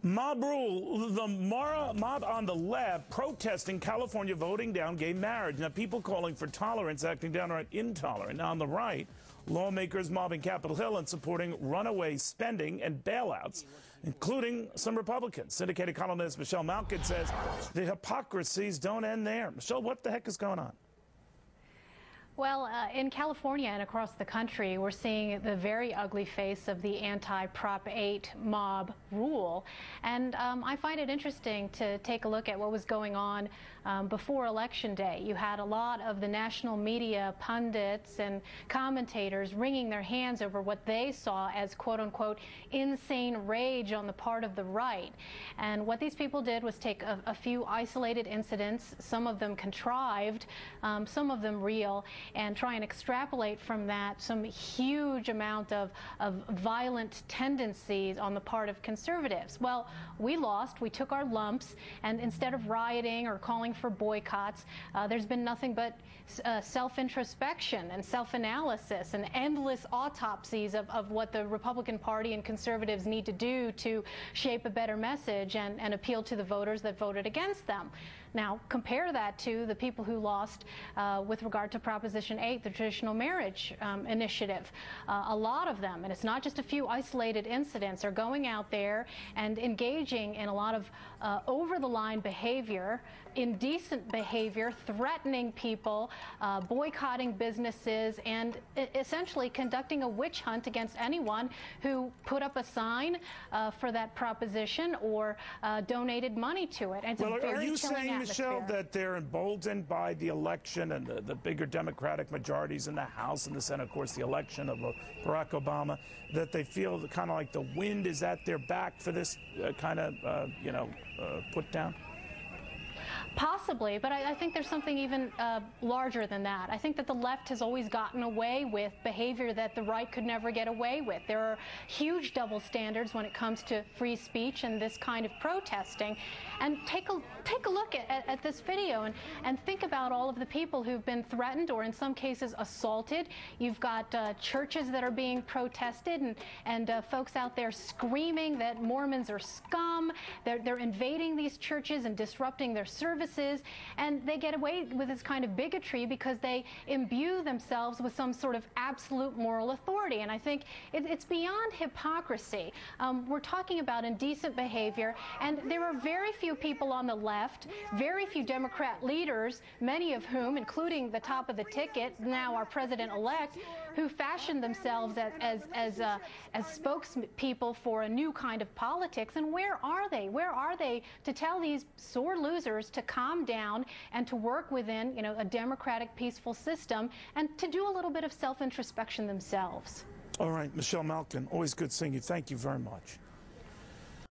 Mob rule. The mob on the left protesting California voting down gay marriage. Now, people calling for tolerance acting downright intolerant. Now, on the right, lawmakers mobbing Capitol Hill and supporting runaway spending and bailouts, including some Republicans. Syndicated columnist Michelle Malkin says the hypocrisies don't end there. Michelle, what the heck is going on? Well, in California and across the country, we're seeing the very ugly face of the anti-Prop 8 mob rule. And I find it interesting to take a look at what was going on before Election Day. You had a lot of the national media pundits and commentators wringing their hands over what they saw as, quote-unquote, insane rage on the part of the right. And what these people did was take a few isolated incidents, some of them contrived, some of them real, and try and extrapolate from that some huge amount of violent tendencies on the part of conservatives. Well, we lost, we took our lumps, and instead of rioting or calling for boycotts, there's been nothing but self-introspection and self-analysis and endless autopsies of what the Republican Party and conservatives need to do to shape a better message and appeal to the voters that voted against them. Now, compare that to the people who lost with regard to Proposition 8, the traditional marriage initiative. A lot of them, and it's not just a few isolated incidents, are going out there and engaging in a lot of over-the-line behavior, indecent behavior, threatening people, boycotting businesses, and essentially conducting a witch hunt against anyone who put up a sign for that proposition or donated money to it. And it's a very are you saying, atmosphere. Michelle, that they're emboldened by the election and the bigger Democratic majorities in the House and the Senate, of course, the election of Barack Obama, that they feel kind of like the wind is at their back for this kind of, put down? Possibly, but I think there's something even larger than that. I think that the left has always gotten away with behavior that the right could never get away with. There are huge double standards when it comes to free speech and this kind of protesting. And take a look at this video and think about all of the people who've been threatened or in some cases assaulted. You've got churches that are being protested and folks out there screaming that Mormons are scum. They're invading these churches and disrupting their services, and they get away with this kind of bigotry because they imbue themselves with some sort of absolute moral authority. And I think it's beyond hypocrisy. We're talking about indecent behavior, and there are very few people on the left, very few Democrat leaders, many of whom, including the top of the ticket, now our president-elect, who fashioned themselves as spokespeople for a new kind of politics. And where are they? Where are they to tell these sore losers to calm down and to work within, a democratic, peaceful system and to do a little bit of self-introspection themselves? All right, Michelle Malkin, always good seeing you. Thank you very much.